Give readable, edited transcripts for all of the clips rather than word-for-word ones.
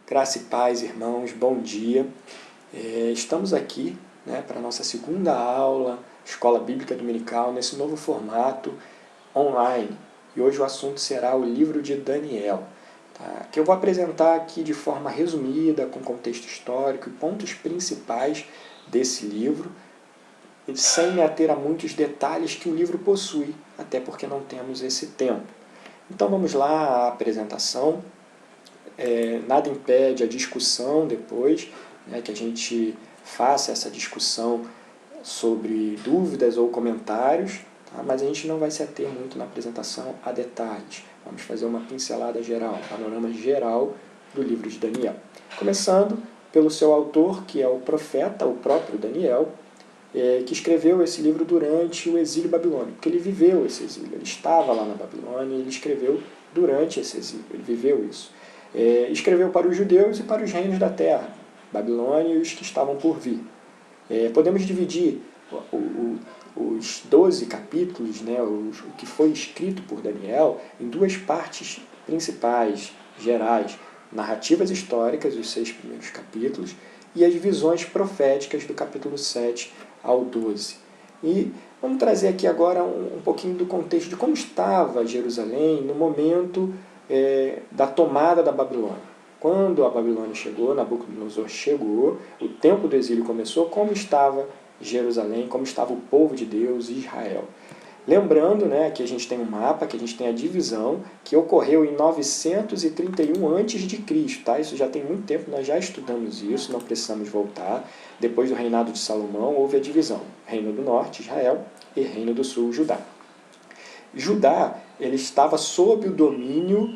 Graça e paz, irmãos, bom dia. Estamos aqui para a nossa segunda aula, Escola Bíblica Dominical, nesse novo formato online. E hoje o assunto será o livro de Daniel, tá? Que eu vou apresentar aqui de forma resumida, com contexto histórico e pontos principais desse livro, sem me ater a muitos detalhes que o livro possui, até porque não temos esse tempo. Então vamos lá à apresentação. Nada impede a discussão depois, que a gente faça essa discussão sobre dúvidas ou comentários, tá? Mas a gente não vai se ater muito na apresentação a detalhes. Vamos fazer uma pincelada geral, um panorama geral do livro de Daniel. Começando pelo seu autor, que é o profeta, o próprio Daniel, que escreveu esse livro durante o exílio babilônico, porque ele viveu esse exílio, ele estava lá na Babilônia e ele escreveu durante esse exílio, ele viveu isso. Escreveu para os judeus e para os reinos da terra, Babilônia e os que estavam por vir. Podemos dividir os 12 capítulos, o que foi escrito por Daniel, em duas partes principais, gerais: narrativas históricas, os 6 primeiros capítulos, e as visões proféticas do capítulo 7 ao 12. E vamos trazer aqui agora um pouquinho do contexto de como estava Jerusalém no momento da tomada da Babilônia. Quando a Babilônia chegou, Nabucodonosor chegou, o tempo do exílio começou, como estava Jerusalém, como estava o povo de Deus, Israel. Lembrando que a gente tem um mapa, que a gente tem a divisão, que ocorreu em 931 a.C., tá? Isso já tem muito tempo, nós já estudamos isso, não precisamos voltar. Depois do reinado de Salomão, houve a divisão: Reino do Norte, Israel, e Reino do Sul, Judá. Judá ele estava sob o domínio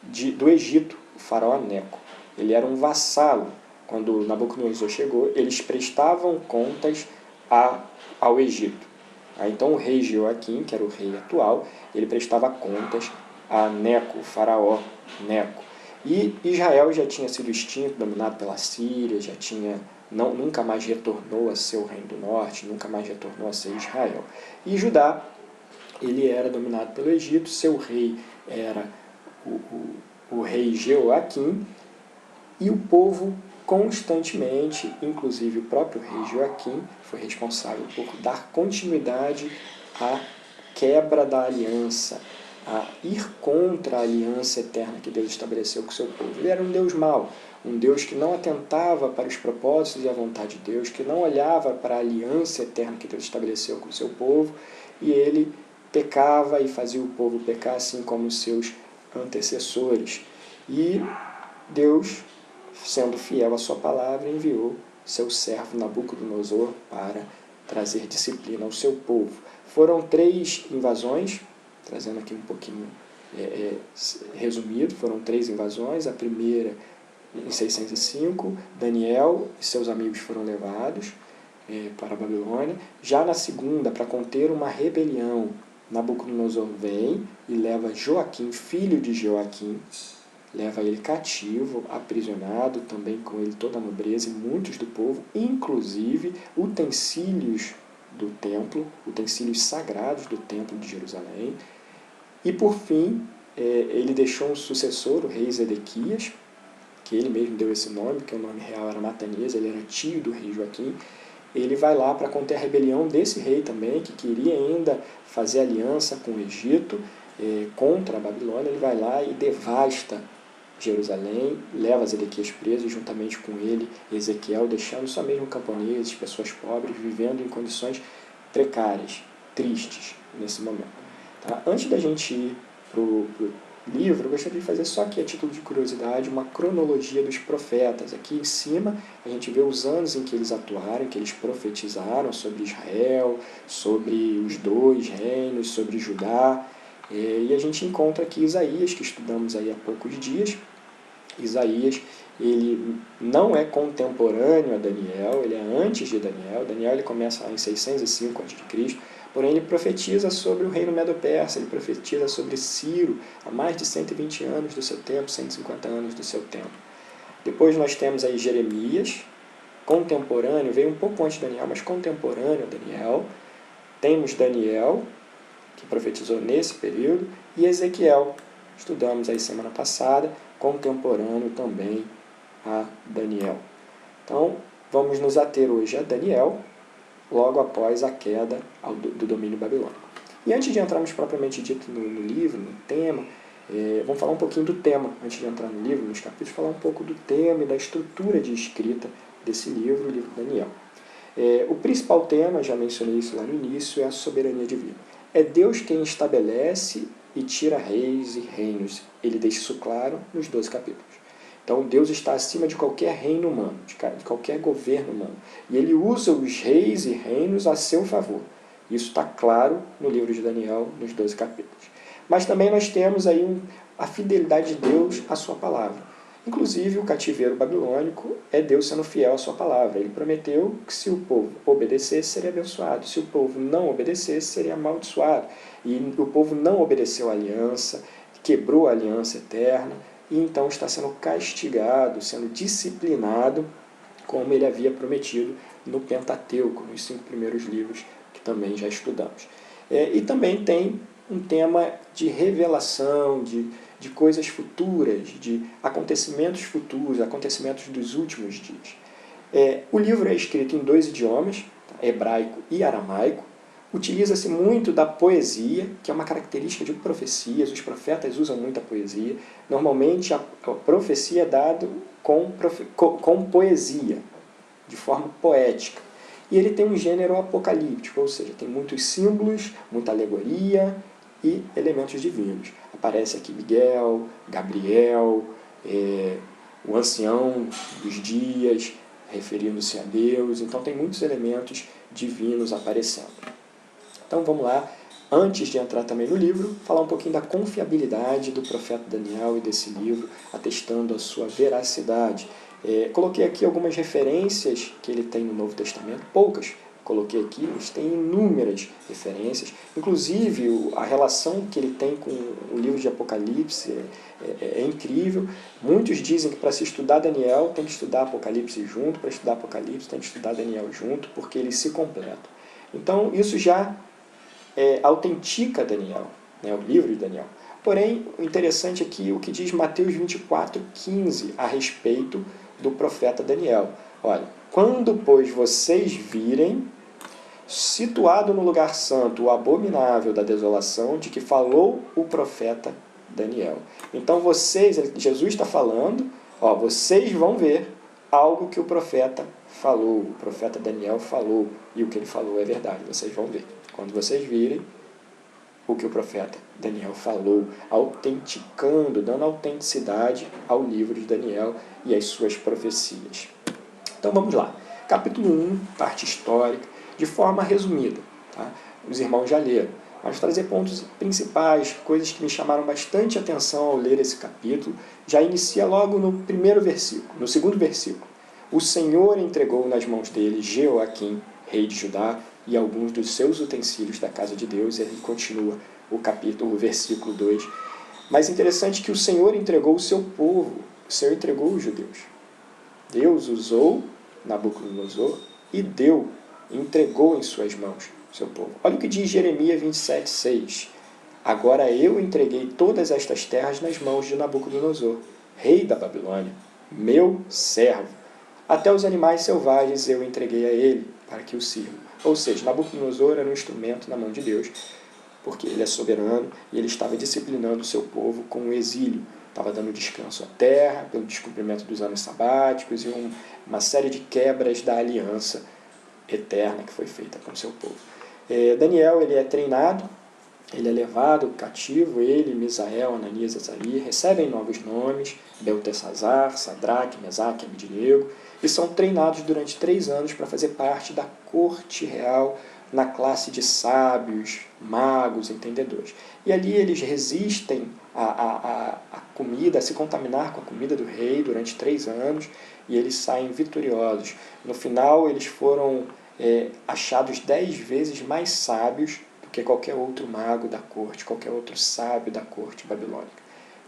do Egito, o faraó Neco. Ele era um vassalo. Quando Nabucodonosor chegou, eles prestavam contas ao Egito. Então o rei Jeoaquim, que era o rei atual, ele prestava contas a Neco, o faraó Neco. E Israel já tinha sido extinto, dominado pela Síria, nunca mais retornou a ser o reino do norte, nunca mais retornou a ser Israel. E Judá, ele era dominado pelo Egito, seu rei era o rei Jeoaquim, e o povo constantemente, inclusive o próprio rei Joaquim, foi responsável por dar continuidade à quebra da aliança, a ir contra a aliança eterna que Deus estabeleceu com o seu povo. Ele era um Deus mau, um Deus que não atentava para os propósitos e a vontade de Deus, que não olhava para a aliança eterna que Deus estabeleceu com o seu povo, e ele pecava e fazia o povo pecar, assim como os seus antecessores. E Deus, sendo fiel à sua palavra, enviou seu servo Nabucodonosor para trazer disciplina ao seu povo. Foram 3 invasões, trazendo aqui um pouquinho resumido, foram 3 invasões. A primeira, em 605, Daniel e seus amigos foram levados para a Babilônia. Já na segunda, para conter uma rebelião, Nabucodonosor vem e leva Joaquim, filho de Jeoaquim, leva ele cativo, aprisionado, também com ele toda a nobreza e muitos do povo, inclusive utensílios do templo, utensílios sagrados do templo de Jerusalém. E por fim, ele deixou um sucessor, o rei Zedequias, que ele mesmo deu esse nome, que o nome real era Matanias, ele era tio do rei Joaquim. Ele vai lá para conter a rebelião desse rei também, que queria ainda fazer aliança com o Egito contra a Babilônia. Ele vai lá e devasta Jerusalém, leva Zedequias preso, juntamente com ele Ezequiel, deixando só mesmo camponeses, pessoas pobres, vivendo em condições precárias, tristes nesse momento. Tá? Antes da gente ir para o livro, eu gostaria de fazer só aqui, a título de curiosidade, uma cronologia dos profetas. Aqui em cima a gente vê os anos em que eles atuaram, em que eles profetizaram sobre Israel, sobre os 2 reinos, sobre Judá. E a gente encontra aqui Isaías, que estudamos aí há poucos dias. Isaías, ele não é contemporâneo a Daniel, ele é antes de Daniel. Daniel ele começa lá em 605 a.C., porém ele profetiza sobre o reino Medo-Persa, ele profetiza sobre Ciro, há mais de 120 anos do seu tempo, 150 anos do seu tempo. Depois nós temos aí Jeremias, contemporâneo, veio um pouco antes de Daniel, mas contemporâneo a Daniel. Temos Daniel, que profetizou nesse período, e Ezequiel, estudamos aí semana passada, contemporâneo também a Daniel. Então, vamos nos ater hoje a Daniel, logo após a queda do domínio babilônico. E antes de entrarmos propriamente dito no livro, no tema, vamos falar um pouquinho do tema, antes de entrar no livro, nos capítulos, falar um pouco do tema e da estrutura de escrita desse livro, o livro de Daniel. O principal tema, já mencionei isso lá no início, é a soberania divina. É Deus quem estabelece e tira reis e reinos. Ele deixa isso claro nos 12 capítulos. Então, Deus está acima de qualquer reino humano, de qualquer governo humano. E Ele usa os reis e reinos a seu favor. Isso está claro no livro de Daniel, nos 12 capítulos. Mas também nós temos aí a fidelidade de Deus à sua palavra. Inclusive, o cativeiro babilônico é Deus sendo fiel à sua palavra. Ele prometeu que se o povo obedecesse, seria abençoado. Se o povo não obedecesse, seria amaldiçoado. E o povo não obedeceu a aliança, quebrou a aliança eterna, e então está sendo castigado, sendo disciplinado, como ele havia prometido no Pentateuco, nos 5 primeiros livros, que também já estudamos. E também tem um tema de revelação, de coisas futuras, de acontecimentos futuros, acontecimentos dos últimos dias. O livro é escrito em 2 idiomas, hebraico e aramaico. Utiliza-se muito da poesia, que é uma característica de profecias. Os profetas usam muito a poesia. Normalmente a profecia é dada com poesia, de forma poética. E ele tem um gênero apocalíptico, ou seja, tem muitos símbolos, muita alegoria e elementos divinos. Aparece aqui Miguel, Gabriel, o ancião dos dias, referindo-se a Deus. Então tem muitos elementos divinos aparecendo. Então vamos lá, antes de entrar também no livro, falar um pouquinho da confiabilidade do profeta Daniel e desse livro, atestando a sua veracidade. Coloquei aqui algumas referências que ele tem no Novo Testamento, poucas coloquei aqui, mas tem inúmeras referências, inclusive a relação que ele tem com o livro de Apocalipse é incrível. Muitos dizem que para se estudar Daniel tem que estudar Apocalipse junto, para estudar Apocalipse tem que estudar Daniel junto, porque eles se completam. Então isso já autentica Daniel, o livro de Daniel. Porém, o interessante aqui é o que diz Mateus 24:15 a respeito do profeta Daniel. Olha, quando, pois, vocês virem situado no lugar santo o abominável da desolação de que falou o profeta Daniel. Então Jesus está falando, vocês vão ver algo que o profeta falou, o profeta Daniel falou, e o que ele falou é verdade, vocês vão ver. Quando vocês virem o que o profeta Daniel falou, autenticando, dando autenticidade ao livro de Daniel e às suas profecias. Então vamos lá. Capítulo 1, parte histórica, de forma resumida. Tá? Os irmãos já leram. Vamos trazer pontos principais, coisas que me chamaram bastante atenção ao ler esse capítulo. Já inicia logo no primeiro versículo, no segundo versículo. O Senhor entregou nas mãos dele Jeoaquim, rei de Judá, e alguns dos seus utensílios da casa de Deus, e aí continua o versículo 2. Mas interessante que o Senhor entregou o seu povo, o Senhor entregou os judeus. Deus usou Nabucodonosor e entregou em suas mãos o seu povo. Olha o que diz Jeremias 27:6. Agora eu entreguei todas estas terras nas mãos de Nabucodonosor, rei da Babilônia, meu servo. Até os animais selvagens eu entreguei a ele, para que o sirvam. Ou seja, Nabucodonosor era um instrumento na mão de Deus, porque ele é soberano e ele estava disciplinando o seu povo com o exílio. Estava dando descanso à terra, pelo descumprimento dos anos sabáticos e uma série de quebras da aliança eterna que foi feita com o seu povo. Daniel ele é treinado, ele é levado cativo, ele, Misael, Ananias e Azarias, recebem novos nomes, Beltesazar, Sadraque, Mesaque e Abednego, e são treinados durante 3 anos para fazer parte da corte real na classe de sábios, magos, entendedores. E ali eles resistem à comida, a se contaminar com a comida do rei durante 3 anos, e eles saem vitoriosos. No final, eles foram achados 10 vezes mais sábios do que qualquer outro mago da corte, qualquer outro sábio da corte babilônica.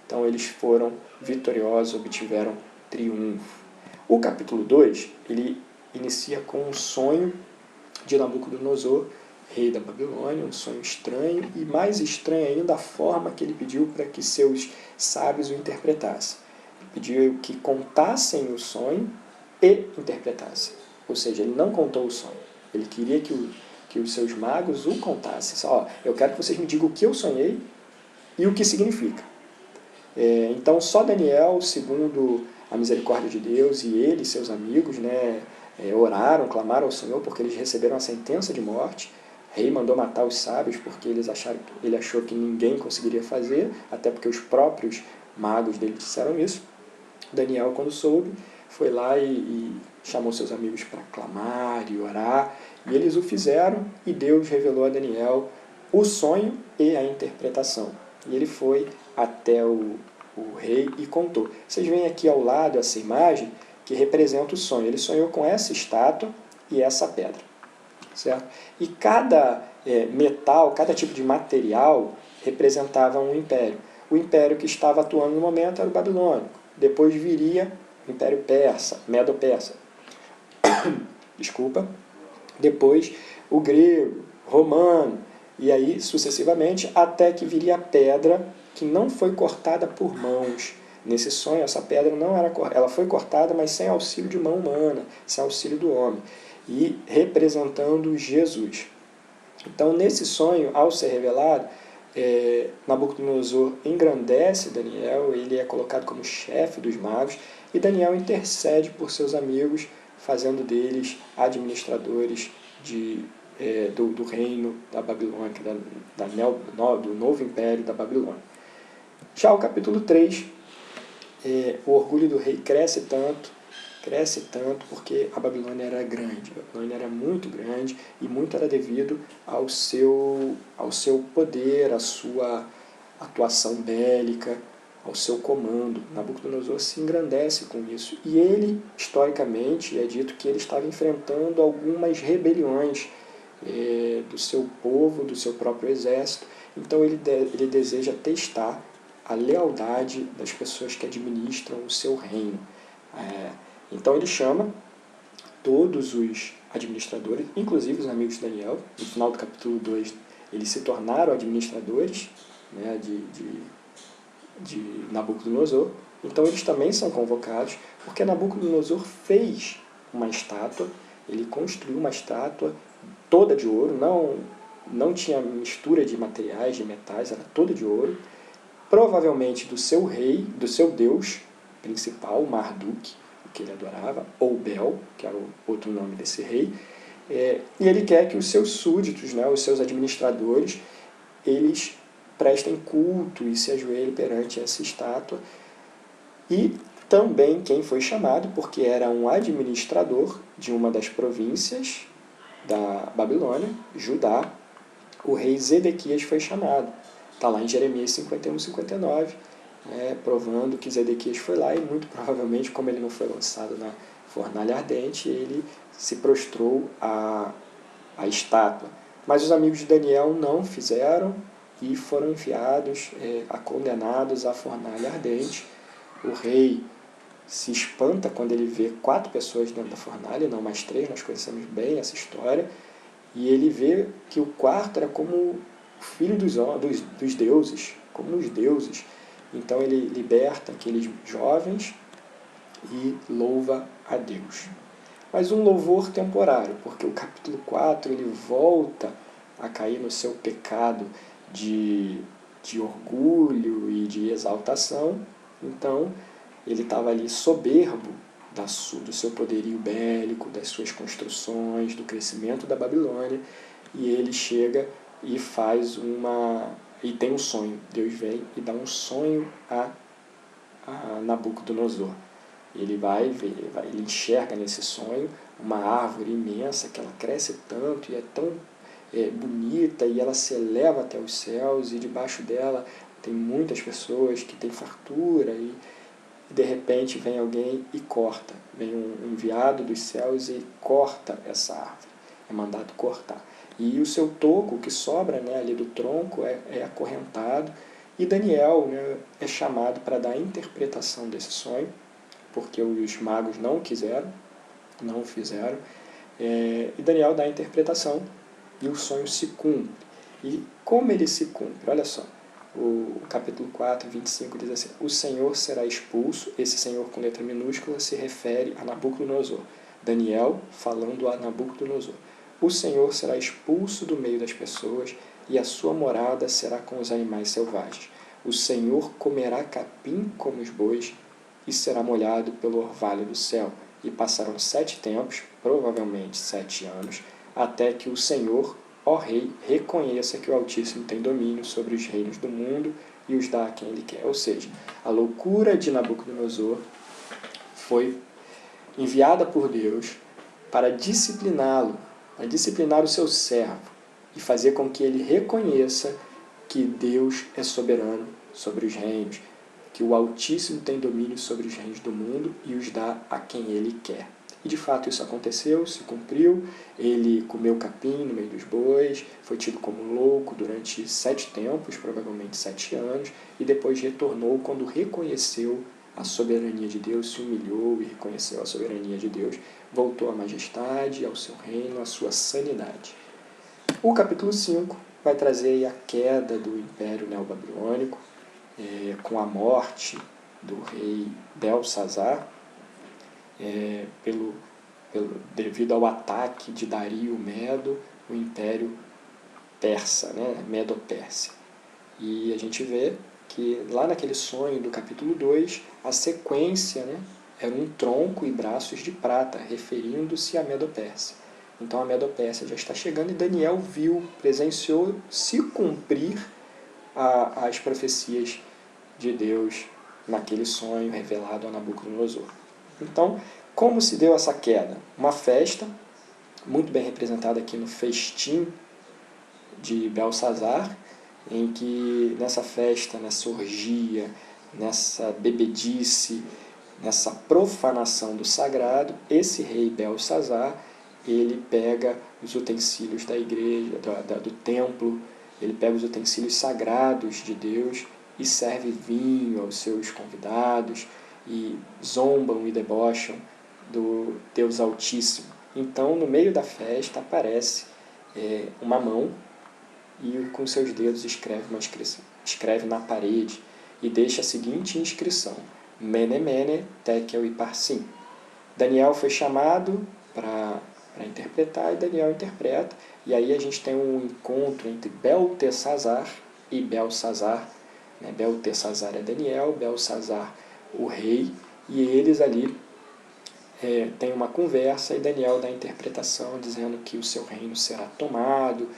Então eles foram vitoriosos, obtiveram triunfo. O capítulo 2, ele inicia com um sonho de Nabucodonosor, rei da Babilônia, um sonho estranho, e mais estranho ainda a forma que ele pediu para que seus sábios o interpretassem. Ele pediu que contassem o sonho e interpretassem. Ou seja, ele não contou o sonho. Ele queria que os seus magos o contassem. Ó, eu quero que vocês me digam o que eu sonhei e o que significa. Então, só Daniel, segundo a misericórdia de Deus, e ele e seus amigos, né, oraram, clamaram ao Senhor, porque eles receberam a sentença de morte. O rei mandou matar os sábios, porque ele achou que ninguém conseguiria fazer, até porque os próprios magos dele disseram isso. Daniel, quando soube, foi lá e chamou seus amigos para clamar e orar, e eles o fizeram, e Deus revelou a Daniel o sonho e a interpretação. E ele foi até o rei e contou. Vocês veem aqui ao lado essa imagem que representa o sonho. Ele sonhou com essa estátua e essa pedra. Certo? E cada metal, cada tipo de material representava um império. O império que estava atuando no momento era o babilônico. Depois viria o Império Persa, Medo-Persa. Desculpa. Depois o grego, romano, e aí sucessivamente, até que viria a pedra que não foi cortada por mãos. Nesse sonho, essa pedra não era cortada, ela foi cortada, mas sem auxílio de mão humana, sem auxílio do homem, e representando Jesus. Então, nesse sonho, ao ser revelado, Nabucodonosor engrandece Daniel, ele é colocado como chefe dos magos, e Daniel intercede por seus amigos, fazendo deles administradores do reino da Babilônia, do novo império da Babilônia. Já o capítulo 3, o orgulho do rei cresce tanto porque a Babilônia era grande, a Babilônia era muito grande e muito era devido ao seu poder, à sua atuação bélica, ao seu comando. Nabucodonosor se engrandece com isso e ele, historicamente, é dito que ele estava enfrentando algumas rebeliões do seu povo, do seu próprio exército. Então ele deseja testar a lealdade das pessoas que administram o seu reino. Então ele chama todos os administradores, inclusive os amigos de Daniel. No final do capítulo 2, eles se tornaram administradores, né, de Nabucodonosor. Então eles também são convocados, porque Nabucodonosor fez uma estátua, ele construiu uma estátua toda de ouro, não tinha mistura de materiais, de metais, era toda de ouro, provavelmente do seu rei, do seu deus principal, Marduk, que ele adorava, ou Bel, que era o outro nome desse rei, e ele quer que os seus súditos, né, os seus administradores, eles prestem culto e se ajoelhem perante essa estátua. E também quem foi chamado, porque era um administrador de uma das províncias da Babilônia, Judá, o rei Zedequias foi chamado. Está lá em Jeremias 51, 59, provando que Zedequias foi lá e muito provavelmente, como ele não foi lançado na fornalha ardente, ele se prostrou à estátua. Mas os amigos de Daniel não fizeram e foram enviados, condenados à fornalha ardente. O rei se espanta quando ele vê 4 pessoas dentro da fornalha, não mais 3, nós conhecemos bem essa história, e ele vê que o quarto era como o filho dos deuses, como os deuses. Então ele liberta aqueles jovens e louva a Deus. Mas um louvor temporário, porque o capítulo 4 ele volta a cair no seu pecado de orgulho e de exaltação. Então ele estava ali soberbo do seu poderio bélico, das suas construções, do crescimento da Babilônia, e ele chega e e tem um sonho. Deus vem e dá um sonho a Nabucodonosor. Ele ele enxerga nesse sonho uma árvore imensa, que ela cresce tanto e é tão bonita, e ela se eleva até os céus, e debaixo dela tem muitas pessoas que têm fartura, e de repente vem alguém e corta. Vem um enviado dos céus e corta essa árvore. É mandado cortar. E o seu toco, que sobra, né, ali do tronco, é acorrentado. E Daniel, né, é chamado para dar a interpretação desse sonho, porque os magos não o fizeram. E Daniel dá a interpretação e o sonho se cumpre. E como ele se cumpre? Olha só, o capítulo 4, 25 diz assim: o Senhor será expulso. Esse Senhor com letra minúscula se refere a Nabucodonosor. Daniel falando a Nabucodonosor. O Senhor será expulso do meio das pessoas e a sua morada será com os animais selvagens. O Senhor comerá capim como os bois e será molhado pelo orvalho do céu. E passarão 7 tempos, provavelmente 7 anos, até que o Senhor, ó Rei, reconheça que o Altíssimo tem domínio sobre os reinos do mundo e os dá a quem ele quer. Ou seja, a loucura de Nabucodonosor foi enviada por Deus para discipliná-lo, para disciplinar o seu servo e fazer com que ele reconheça que Deus é soberano sobre os reinos, que o Altíssimo tem domínio sobre os reinos do mundo e os dá a quem ele quer. E de fato isso aconteceu, se cumpriu. Ele comeu capim no meio dos bois, foi tido como louco durante 7 tempos, provavelmente 7 anos, e depois retornou quando reconheceu a soberania de Deus, se humilhou e reconheceu a soberania de Deus, voltou à majestade, ao seu reino, à sua sanidade. O capítulo 5 vai trazer aí a queda do Império Neobabilônico, com a morte do rei Belsazar, devido ao ataque de Dario Medo, o Império Persa, né, Medo-Pérsia. E a gente vê que lá naquele sonho do capítulo 2, a sequência, né, era um tronco e braços de prata, referindo-se à Medo-Pérsia. Então a Medo-Pérsia já está chegando e Daniel viu, presenciou se cumprir as profecias de Deus naquele sonho revelado a Nabucodonosor. Então, como se deu essa queda? Uma festa, muito bem representada aqui no festim de Belsazar, em que nessa festa, nessa orgia, nessa bebedice, nessa profanação do sagrado, esse rei Belsazar, ele pega os utensílios da igreja, do templo, ele pega os utensílios sagrados de Deus e serve vinho aos seus convidados e zombam e debocham do Deus Altíssimo. Então, no meio da festa, aparece uma mão e com seus dedos escreve uma inscrição. Escreve na parede e deixa a seguinte inscrição: Mene, Mene, Tekel e Parsim. Daniel foi chamado para interpretar e Daniel interpreta. E aí a gente tem um encontro entre Beltesazar e Belsazar. Beltesazar é Daniel, Belsazar o rei, e eles ali têm uma conversa e Daniel dá a interpretação dizendo que o seu reino será tomado,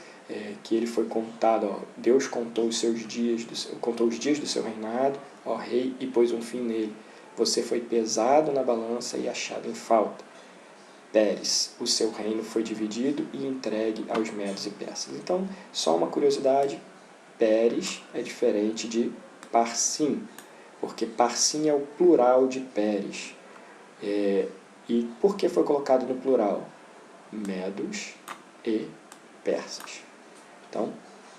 que ele foi contado, Deus contou os dias do seu reinado, ó rei, e pôs um fim nele. Você foi pesado na balança e achado em falta. Pérez, o seu reino foi dividido e entregue aos medos e persas. Então, só uma curiosidade, Pérez é diferente de Parsim, porque Parsim é o plural de Pérez. E por que foi colocado no plural? Medos e persas. Então,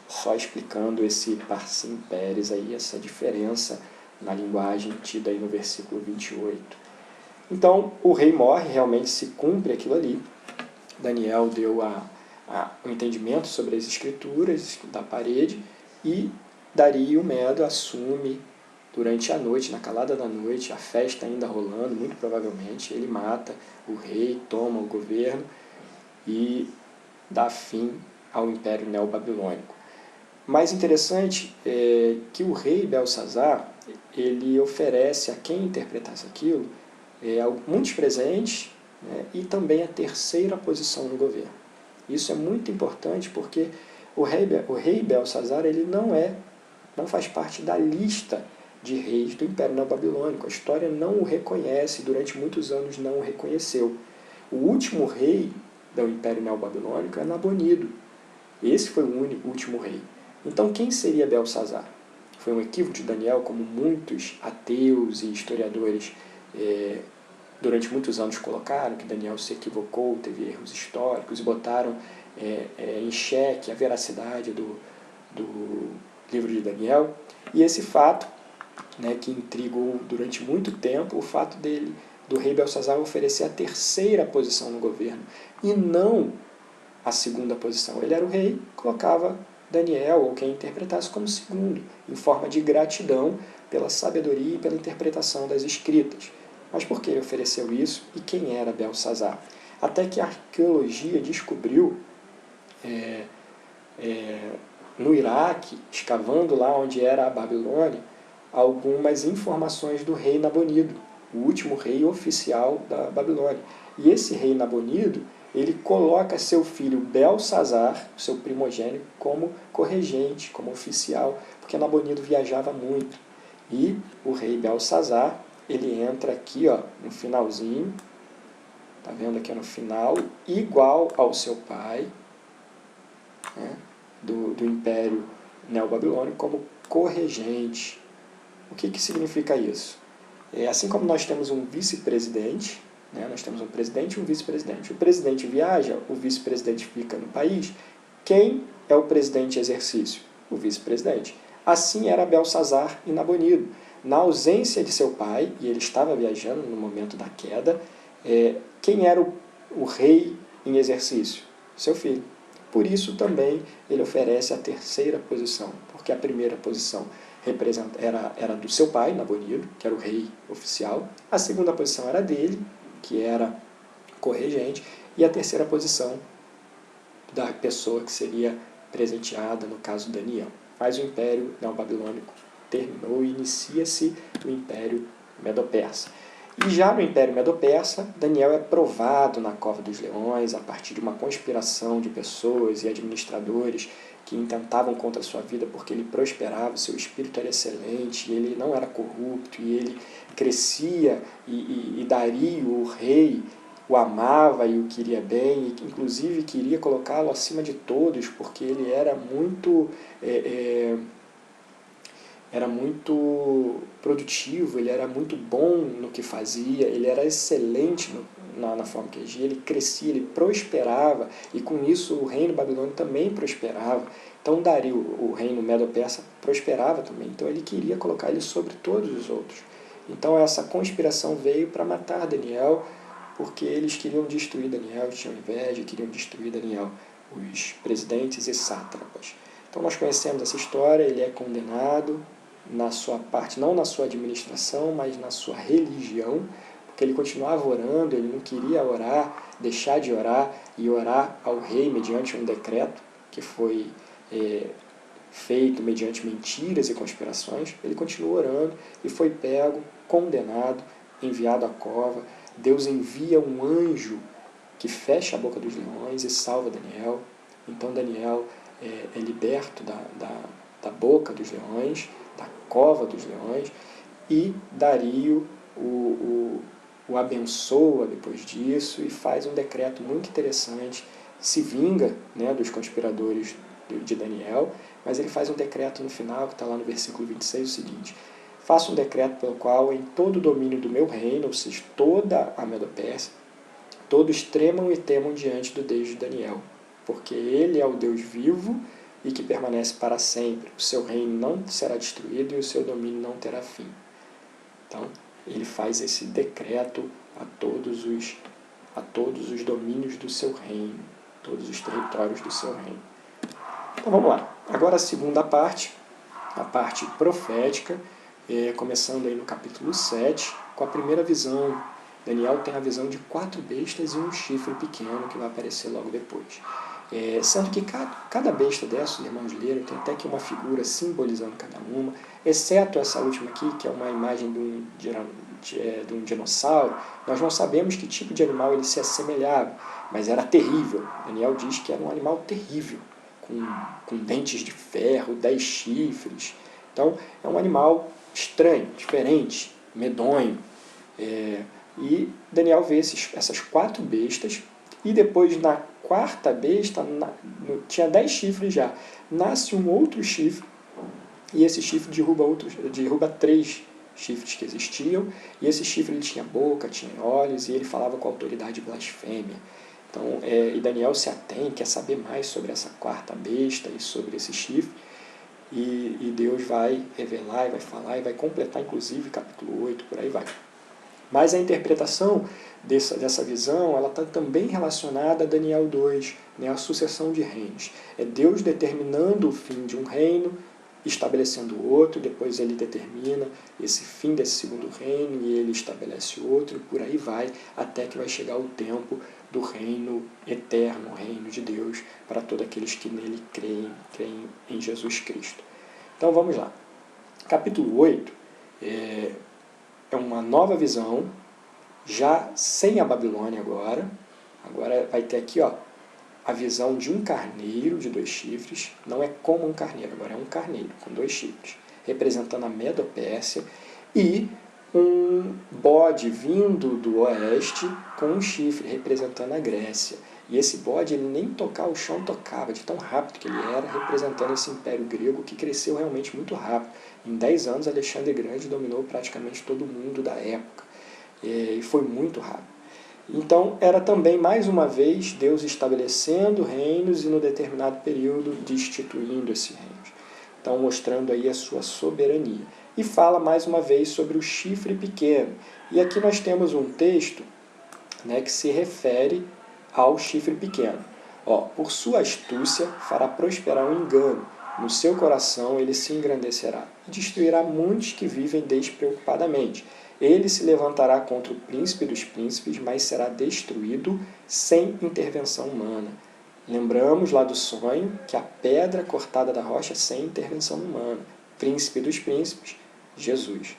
só explicando esse Parsim Pérez aí, essa diferença na linguagem tida aí no versículo 28. Então, o rei morre, realmente se cumpre aquilo ali. Daniel deu o entendimento sobre as escrituras da parede e Dario Medo assume durante a noite, na calada da noite, a festa ainda rolando, muito provavelmente, ele mata o rei, toma o governo e dá fim ao Império Neobabilônico. Mais interessante é que o rei Belsazar, ele oferece a quem interpretasse aquilo muitos presentes, né, e também a terceira posição no governo. Isso é muito importante porque o rei Belsazar ele não faz parte da lista de reis do Império Neobabilônico. A história não o reconhece, durante muitos anos não o reconheceu. O último rei do Império Neobabilônico é Nabonido. Esse foi o último rei. Então quem seria Belsazar? Foi um equívoco de Daniel, como muitos ateus e historiadores durante muitos anos colocaram, que Daniel se equivocou, teve erros históricos e botaram em xeque a veracidade do livro de Daniel. E esse fato, né, que intrigou durante muito tempo, o fato do rei Belsazar oferecer a terceira posição no governo e não a segunda posição. Ele era o rei, colocava Daniel, ou quem interpretasse, como segundo, em forma de gratidão pela sabedoria e pela interpretação das escritas. Mas por que ele ofereceu isso e quem era Belsazar? Até que a arqueologia descobriu, no Iraque, escavando lá onde era a Babilônia, algumas informações do rei Nabonido, o último rei oficial da Babilônia. E esse rei Nabonido, ele coloca seu filho Belsazar, seu primogênito, como corregente, como oficial, porque Nabonido viajava muito. E o rei Belsazar, ele entra aqui, ó, no finalzinho, tá vendo aqui no final, igual ao seu pai, né, do Império Neobabilônico, como corregente. O que significa isso? Assim como nós temos um vice-presidente, né, nós temos um presidente e um vice-presidente. O presidente viaja, o vice-presidente fica no país. Quem é o presidente em exercício? O vice-presidente. Assim era Belsazar e Nabonido. Na ausência de seu pai, e ele estava viajando no momento da queda, quem era o rei em exercício? Seu filho. Por isso também ele oferece a terceira posição, porque a primeira posição era do seu pai, Nabonido, que era o rei oficial. A segunda posição era dele, que era corregente. E a terceira posição da pessoa que seria presenteada, no caso Daniel. Mas o Império Neobabilônico terminou e inicia-se o Império Medo-Persa. E já no Império Medo-Persa, Daniel é provado na Cova dos Leões a partir de uma conspiração de pessoas e administradores que intentavam contra a sua vida porque ele prosperava, seu espírito era excelente, ele não era corrupto, e ele crescia, e Dario, o rei, o amava e o queria bem, e inclusive queria colocá-lo acima de todos, porque ele era muito produtivo, ele era muito bom no que fazia, ele era excelente na forma que agia, ele crescia, ele prosperava, e com isso o reino babilônico também prosperava. Então Dario, o reino medo-persa, prosperava também, então ele queria colocar ele sobre todos os outros. Então essa conspiração veio para matar Daniel, porque eles queriam destruir Daniel, tinham inveja, queriam destruir Daniel, os presidentes e sátrapas. Então nós conhecemos essa história, ele é condenado na sua parte, não na sua administração, mas na sua religião, porque ele continuava orando, ele não queria orar, deixar de orar e orar ao rei mediante um decreto que foi feito mediante mentiras e conspirações. Ele continuou orando e foi pego, condenado, enviado à cova. Deus envia um anjo que fecha a boca dos leões e salva Daniel. Então Daniel é liberto da boca dos leões, da cova dos leões, e Dario o abençoa depois disso e faz um decreto muito interessante, se vinga, né, dos conspiradores de Daniel, mas ele faz um decreto no final, que está lá no versículo 26, o seguinte: faço um decreto pelo qual em todo o domínio do meu reino, ou seja, toda a Medo-Pérsia, todos tremam e temam diante do Deus de Daniel, porque ele é o Deus vivo e que permanece para sempre. O seu reino não será destruído e o seu domínio não terá fim. Então, ele faz esse decreto a todos os domínios do seu reino, todos os territórios do seu reino. Então vamos lá. Agora a segunda parte, a parte profética, começando aí no capítulo 7, com a primeira visão. Daniel tem a visão de 4 bestas e um chifre pequeno que vai aparecer logo depois. Sendo que cada besta dessas, os irmãos leram, tem até que uma figura simbolizando cada uma, exceto essa última aqui, que é uma imagem de um dinossauro. Nós não sabemos que tipo de animal ele se assemelhava, mas era terrível. Daniel diz que era um animal terrível, com dentes de ferro, 10 chifres. Então, é um animal estranho, diferente, medonho. E Daniel vê essas 4 bestas, e depois na 4ª besta, tinha 10 chifres já, nasce um outro chifre, e esse chifre derruba 3 chifres que existiam, e esse chifre ele tinha boca, tinha olhos, e ele falava com autoridade e blasfêmia. Então, e Daniel se atém, quer saber mais sobre essa 4ª besta e sobre esse chifre, e Deus vai revelar, e vai falar, e vai completar, inclusive, capítulo 8, por aí vai. Mas a interpretação dessa visão, ela está também relacionada a Daniel 2, né, a sucessão de reinos. É Deus determinando o fim de um reino, estabelecendo outro, depois ele determina esse fim desse segundo reino e ele estabelece outro, e por aí vai, até que vai chegar o tempo do reino eterno, o reino de Deus, para todos aqueles que nele creem em Jesus Cristo. Então vamos lá. Capítulo 8 é uma nova visão, já sem a Babilônia agora. Agora vai ter aqui a visão de um carneiro de 2 chifres, não é como um carneiro, agora é um carneiro com 2 chifres, representando a Medo-Pérsia, e um bode vindo do oeste com um chifre, representando a Grécia. E esse bode, ele nem tocar o chão tocava, de tão rápido que ele era, representando esse império grego que cresceu realmente muito rápido. Em 10 anos, Alexandre Grande dominou praticamente todo mundo da época, e foi muito rápido. Então, era também, mais uma vez, Deus estabelecendo reinos e, no determinado período, destituindo esses reinos. Então, mostrando aí a sua soberania. E fala, mais uma vez, sobre o chifre pequeno. E aqui nós temos um texto, né, que se refere ao chifre pequeno. Por sua astúcia fará prosperar o engano, no seu coração ele se engrandecerá, e destruirá muitos que vivem despreocupadamente. Ele se levantará contra o príncipe dos príncipes, mas será destruído sem intervenção humana. Lembramos lá do sonho que a pedra cortada da rocha sem intervenção humana. Príncipe dos príncipes, Jesus,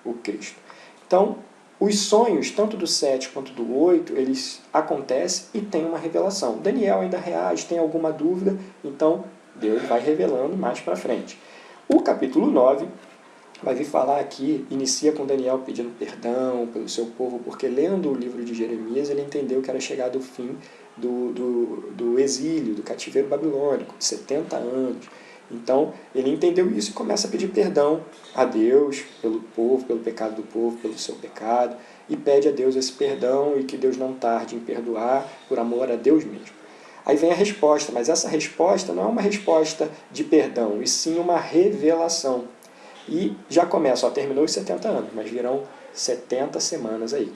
o Cristo. Então, os sonhos, tanto do 7 quanto do 8, eles acontecem e tem uma revelação. Daniel ainda reage, tem alguma dúvida, então Deus vai revelando mais para frente. O capítulo 9 vai vir falar aqui, inicia com Daniel pedindo perdão pelo seu povo, porque lendo o livro de Jeremias, ele entendeu que era chegado o fim do exílio, do cativeiro babilônico, de 70 anos. Então, ele entendeu isso e começa a pedir perdão a Deus pelo povo, pelo pecado do povo, pelo seu pecado, e pede a Deus esse perdão e que Deus não tarde em perdoar por amor a Deus mesmo. Aí vem a resposta, mas essa resposta não é uma resposta de perdão, e sim uma revelação. E já começa, terminou os 70 anos, mas virão 70 semanas aí.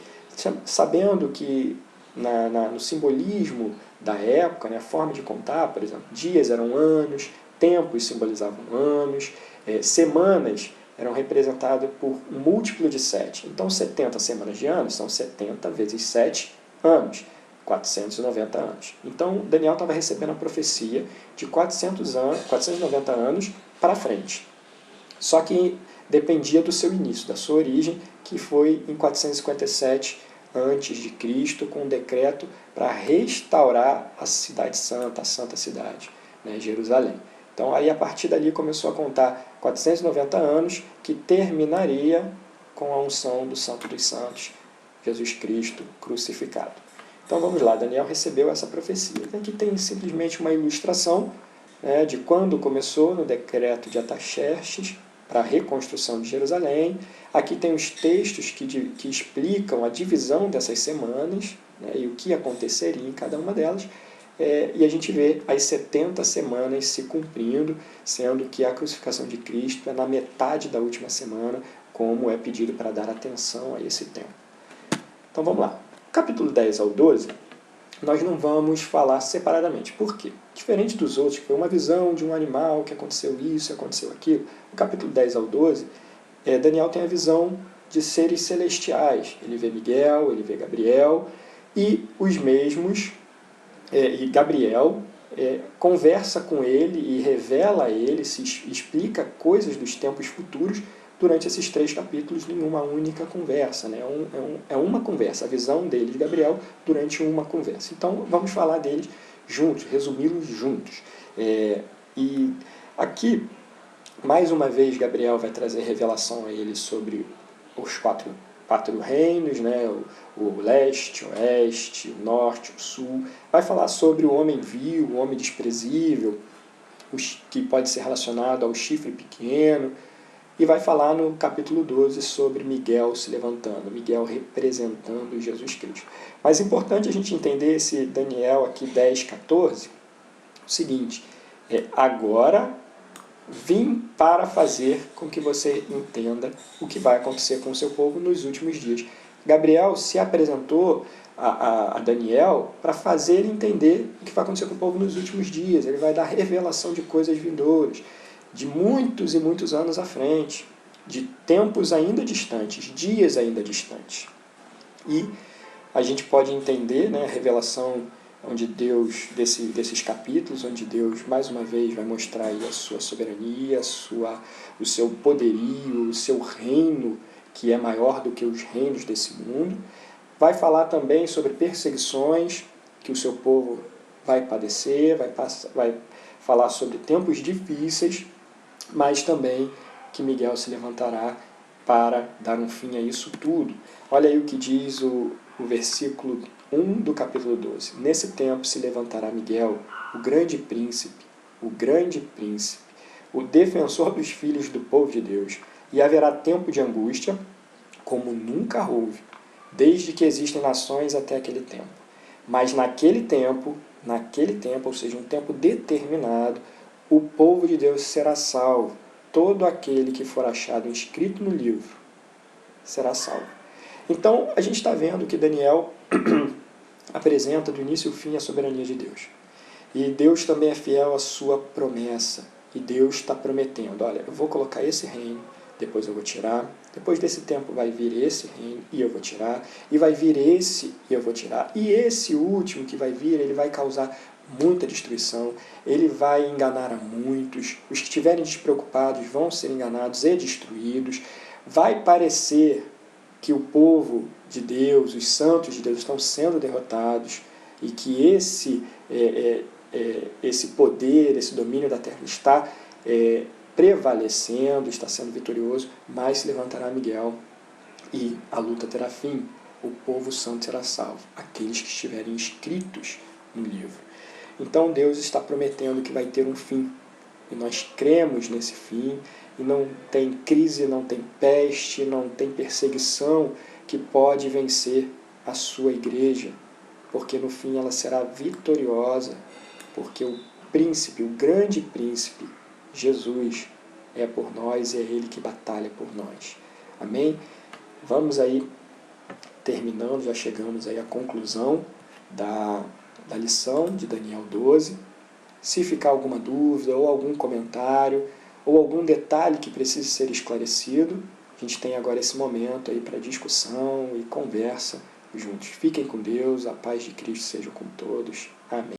Sabendo que no simbolismo da época, né, a forma de contar, por exemplo, dias eram anos, tempos simbolizavam anos, semanas eram representadas por um múltiplo de 7. Então, 70 semanas de anos são 70 vezes 7 anos, 490 anos. Então, Daniel estava recebendo a profecia de 490 anos para frente. Só que dependia do seu início, da sua origem, que foi em 457 a.C., com um decreto para restaurar a cidade santa, a santa cidade, né, Jerusalém. Então, aí a partir dali começou a contar 490 anos, que terminaria com a unção do Santo dos Santos, Jesus Cristo crucificado. Então vamos lá, Daniel recebeu essa profecia. Aqui tem simplesmente uma ilustração, né, de quando começou no decreto de Artaxerxes para a reconstrução de Jerusalém. Aqui tem os textos que explicam a divisão dessas semanas, né, e o que aconteceria em cada uma delas. E a gente vê as 70 semanas se cumprindo, sendo que a crucificação de Cristo é na metade da última semana, como é pedido para dar atenção a esse tempo. Então vamos lá. Capítulo 10 ao 12, nós não vamos falar separadamente. Por quê? Diferente dos outros, que foi uma visão de um animal, que aconteceu isso, aconteceu aquilo, no capítulo 10 ao 12, Daniel tem a visão de seres celestiais. Ele vê Miguel, ele vê Gabriel, e os mesmos, e Gabriel conversa com ele e revela a ele, se explica coisas dos tempos futuros durante esses 3 capítulos em uma única conversa. Né? É uma conversa, a visão dele de Gabriel durante uma conversa. Então vamos falar deles juntos, resumi-los juntos. E aqui, mais uma vez, Gabriel vai trazer revelação a ele sobre os quatro reinos, né? O leste, o oeste, o norte, o sul. Vai falar sobre o homem vil, o homem desprezível, que pode ser relacionado ao chifre pequeno. E vai falar no capítulo 12 sobre Miguel se levantando, Miguel representando Jesus Cristo. Mas é importante a gente entender esse Daniel aqui 10, 14, o seguinte: agora vim para fazer com que você entenda o que vai acontecer com o seu povo nos últimos dias. Gabriel se apresentou a Daniel para fazer ele entender o que vai acontecer com o povo nos últimos dias. Ele vai dar revelação de coisas vindouras, de muitos e muitos anos à frente, de tempos ainda distantes, dias ainda distantes. E a gente pode entender, né, a revelação onde Deus, desses capítulos, onde Deus mais uma vez vai mostrar aí a sua soberania, o seu poderio, o seu reino, que é maior do que os reinos desse mundo. Vai falar também sobre perseguições que o seu povo vai padecer, vai falar sobre tempos difíceis, mas também que Miguel se levantará para dar um fim a isso tudo. Olha aí o que diz o versículo 1 do capítulo 12. Nesse tempo se levantará Miguel, o grande príncipe, o defensor dos filhos do povo de Deus, e haverá tempo de angústia, como nunca houve, desde que existem nações até aquele tempo. Mas naquele tempo, ou seja, um tempo determinado, o povo de Deus será salvo. Todo aquele que for achado inscrito no livro será salvo. Então, a gente está vendo que Daniel apresenta do início ao fim a soberania de Deus. E Deus também é fiel à sua promessa. E Deus está prometendo, olha, eu vou colocar esse reino, depois eu vou tirar, depois desse tempo vai vir esse reino e eu vou tirar, e vai vir esse e eu vou tirar, e esse último que vai vir, ele vai causar muita destruição, ele vai enganar a muitos, os que estiverem despreocupados vão ser enganados e destruídos, vai parecer que o povo de Deus, os santos de Deus estão sendo derrotados e que esse poder, esse domínio da terra está prevalecendo, está sendo vitorioso, mas se levantará Miguel e a luta terá fim. O povo santo será salvo, aqueles que estiverem inscritos no livro. Então Deus está prometendo que vai ter um fim, e nós cremos nesse fim, e não tem crise, não tem peste, não tem perseguição que pode vencer a sua igreja, porque no fim ela será vitoriosa, porque o príncipe, o grande príncipe, Jesus, é por nós e é Ele que batalha por nós. Amém? Vamos aí, terminando, já chegamos aí à conclusão da lição de Daniel 12. Se ficar alguma dúvida, ou algum comentário, ou algum detalhe que precise ser esclarecido, a gente tem agora esse momento aí para discussão e conversa juntos. Fiquem com Deus, a paz de Cristo seja com todos. Amém.